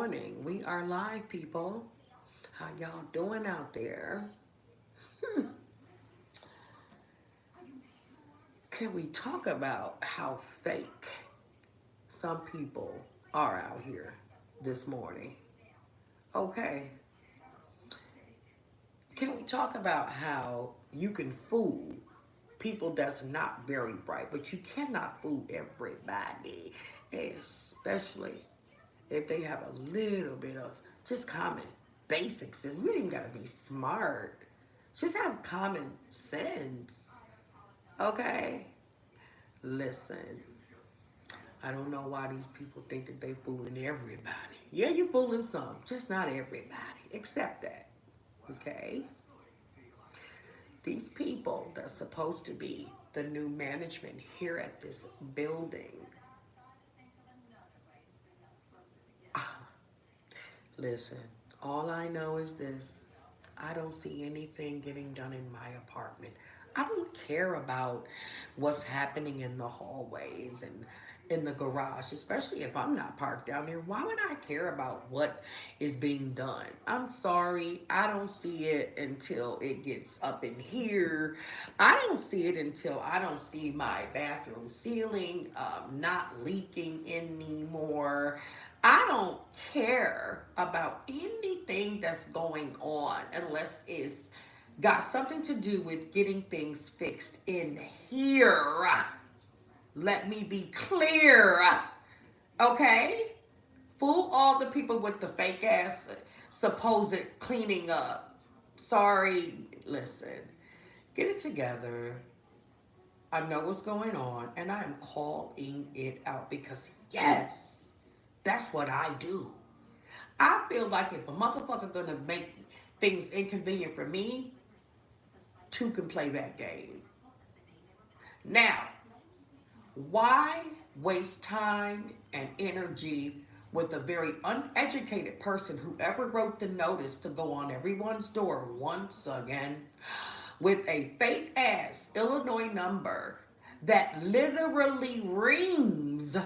morning. We are live, people. How y'all doing out there? Can we talk about how fake some people are out here this morning? Okay. Can we talk about how you can fool people that's not very bright, but you cannot fool everybody, especially if they have a little bit of just common basics. You ain't even gotta be smart. Just have common sense. Okay? Listen, I don't know why these people think that they fooling everybody. Yeah, you fooling some, just not everybody. Accept that. Okay? These people that's supposed to be the new management here at this building. Listen, all I know is this. I don't see anything getting done in my apartment. I don't care about what's happening in the hallways and in the garage, especially if I'm not parked down there. Why would I care about what is being done? I'm sorry, I don't see it until it gets up in here. I don't see it until I don't see my bathroom ceiling not leaking anymore. I don't care about anything that's going on unless it's got something to do with getting things fixed in here. Let me be clear. Okay? Fool all the people with the fake ass supposed cleaning up. Sorry, listen. Get it together. I know what's going on and I am calling it out because yes, that's what I do. I feel like if a motherfucker gonna make things inconvenient for me, two can play that game. Now, why waste time and energy with a very uneducated person who ever wrote the notice to go on everyone's door once again with a fake ass Illinois number that literally rings,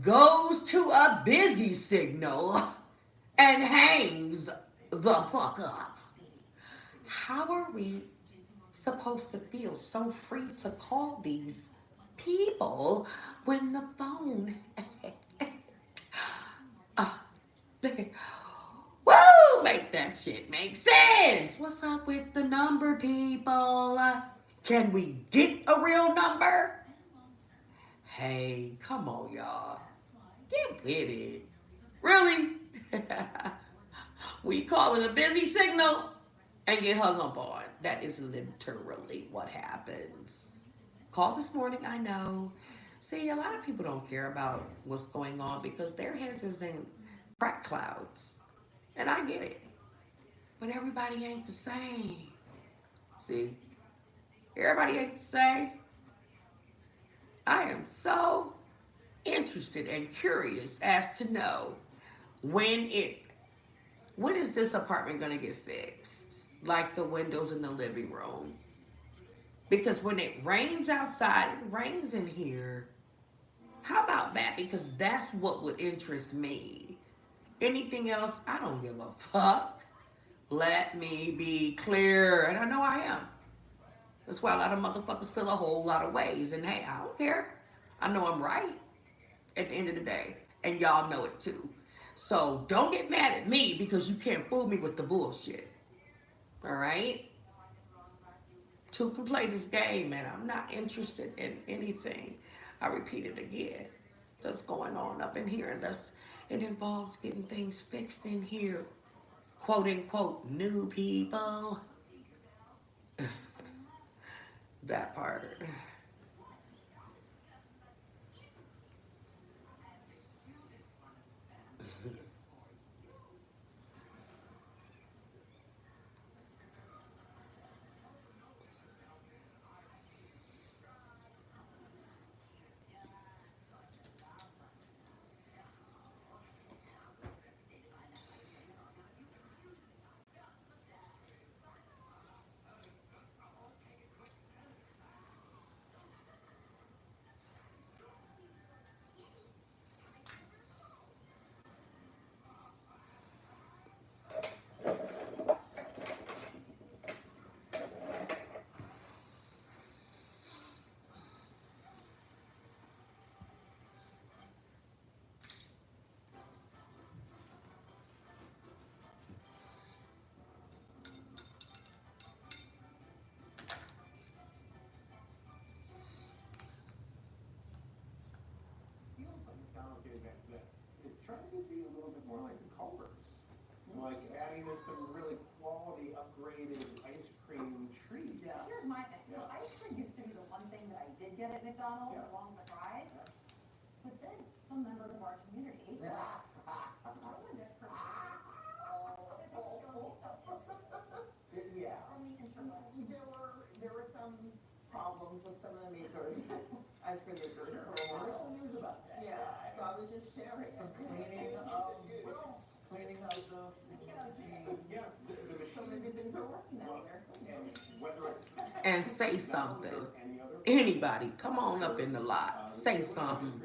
goes to a busy signal, and hangs the fuck up? How are we supposed to feel so free to call these people when the phone woo, make that shit make sense? What's up with the number, people? Can we get a real number? Hey, come on, y'all. Get with it. Really? We call it a busy signal and get hung up on. That is literally what happens. Call this morning, I know. See, a lot of people don't care about what's going on because their heads is in crack clouds. And I get it. But everybody ain't the same. See, everybody ain't the same. I am so interested and curious as to know when it when is this apartment gonna get fixed? Like the windows in the living room. Because when it rains outside, it rains in here. How about that? Because that's what would interest me. Anything else, I don't give a fuck. Let me be clear. And I know I am. That's why a lot of motherfuckers feel a whole lot of ways. And hey, I don't care. I know I'm right at the end of the day. And y'all know it too. So don't get mad at me because you can't fool me with the bullshit. All right? Two can play this game, and I'm not interested in anything. I repeat it again. That's going on up in here, unless it involves getting things fixed in here. Quote unquote, new people. That part. more like the colors. Like adding in some really quality upgraded ice cream treats. Yeah. Here's my thing. So ice cream used to be the one thing that I did get at McDonald's along with the fries. But then some members of our community ruined it for me. Yeah. There were some problems with some of the makers, ice cream makers for a There's while. some news about that. Yeah, so I was just sharing. Some cleaning of the machine. Yeah, the So machine. maybe things are working out there. And whether it's And say something. or any other Anybody, come on up in the lot. Say something.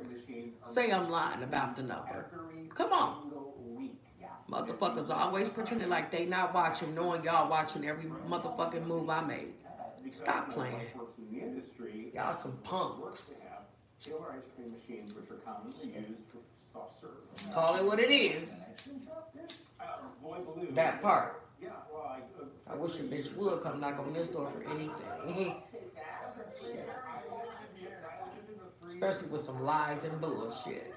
Say I'm lying about the number. Come on. Motherfuckers always pretending like they not watching, knowing y'all watching every motherfucking move I made. Stop playing. Y'all some punks. Killer ice cream machines, which are commonly used for soft serve. Call it what it is. Boy Blue. That part. Yeah, well, I wish a bitch would come knock on this door for anything. Especially with some lies and bullshit.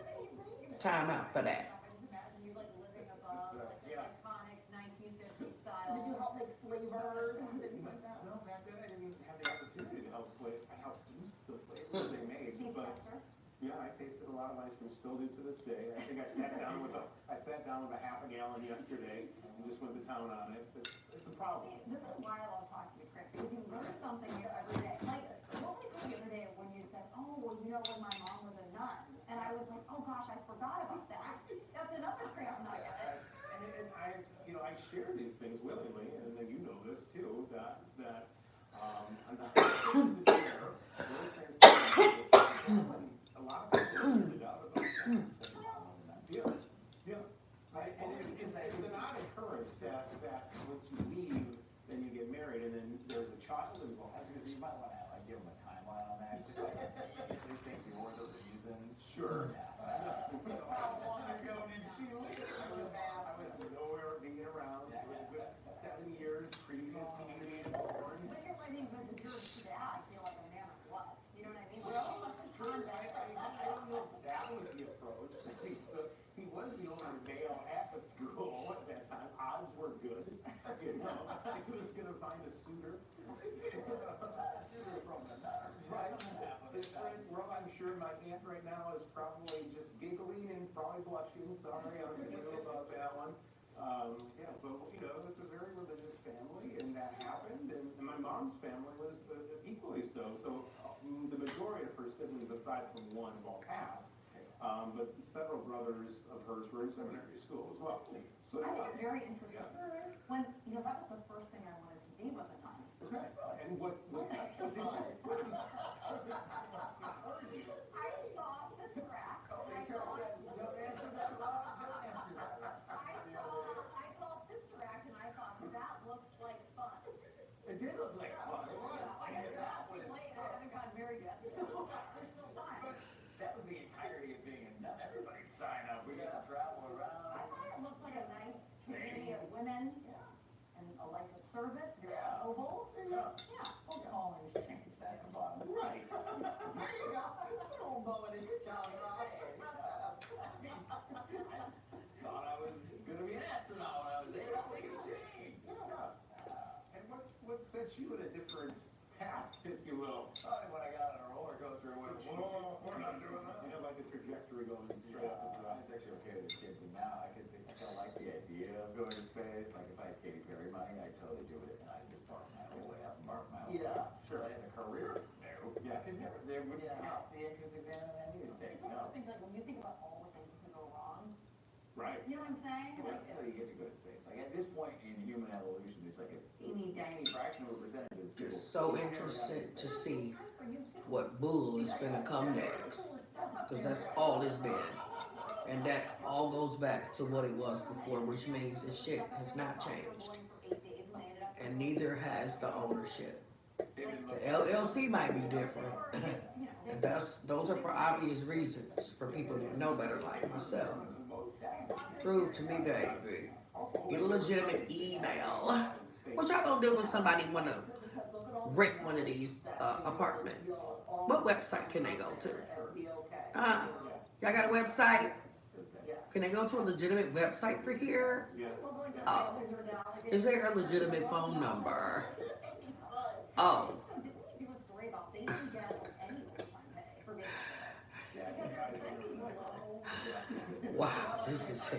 Time out for that. Imagine you like living above like this iconic 1950s style. Did you help make flavors and things like that? no, back then I didn't have the opportunity to help I helped eat the flavors they made. Taste But tester? yeah, I tasted a lot of ice cream, still do to this day. I think I sat down with a half a gallon yesterday and just went to town on it. It's a problem. This is why I love talking to Chris, because you learn something new every day. Like, what we told the other day when you said, oh, well, you know, when my mom was a nun. And I was like, oh gosh, I forgot about that. That's another cramp nugget. And I share these things willingly, and then you know this too, that I'm not very transparent. A lot of people are weirded out about that. Yeah. And it's an odd occurrence that once you leave, then you get married, and then there's a child involved. You might want to give them a timeline on that. They think you're the reason. Sure. How long ago did she leave? I was nowhere being around. It was a good 7 years previous to me being born. When you're letting the deserved dad feel like a man of blood. You know what I mean? Like, Well, what's the I context? don't know if that was the approach. He was the only male at the school at that time. Odds were good. You know, he was going to find a suitor. Right. Different. Well, I'm sure my aunt right now is probably just giggling and probably blushing. Sorry, I don't know about that one. Yeah, but you know, it's a very religious family, and that happened. And my mom's family was equally so. So the majority of her siblings, aside from one, have all passed. But several brothers of hers were in seminary school as well. So I think it's very interesting. Yeah. When, you know, that was the first thing I wanted to be was a nun. Okay. And what did you? I saw Sister Act. I saw Sister Act and I thought, that looks like fun. It did look like fun. It was. I haven't late, I haven't gotten married yet, so there's still time. That was the entirety of being a nut. Everybody'd sign up. We got to travel I around. thought it looked like a nice community of women and a life of service, very noble. Yeah. Yeah, well, callings changed that a lot. Right. There you go. Put a little bow in it. Good job, Rob. Thought I was going to be an astronaut when I was 8. I'm thinking, gee. And what sets you in a different path, if you will? When I got on a roller coaster, it went, whoa, we're not doing that. You know, like a trajectory going straight up and It's actually okay with the kid, but now I kind of like the idea of going to space. Like if I had Katy Perry money, I'd totally do it, and I'd just bark my whole way up, bark my whole way Yeah, up. Sure. But in a career, no. Yeah. I could never. They wouldn't pass the entrance exam and I needed to take. It's one of those things like when you think about all the things that could go wrong, Right. you know what I'm saying? Like, That's how you get to go to space. Like at this point in human evolution, there's like a teeny tiny fraction of a percentage of people. Just so interested to see what bull is finna come next. Because that's all it's been. And that all goes back to what it was before, which means this shit has not changed. And neither has the ownership. The LLC might be different. And those are for obvious reasons, for people that know better like myself. Prove to me, baby. Get a legitimate email. What y'all gonna do when somebody wanna rent one of these apartments? What website can they go to? Y'all got a website? Can they go to a legitimate website for here? Yeah. Oh. Is there a legitimate phone number? Oh. So didn't we do a story about they didn't get any overtime pay for being Wow, this is.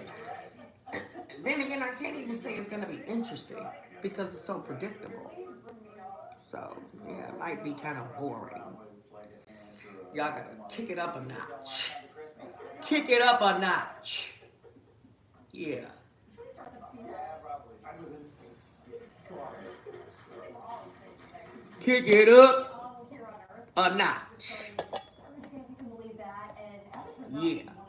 Then again, I can't even say it's gonna be interesting because it's so predictable. So yeah, it might be kind of boring. Y'all gotta kick it up a notch. Kick it up a notch. Yeah. I was in Kick it up here on Earth? a notch. Thursday, if you can believe that, and ever since Yeah.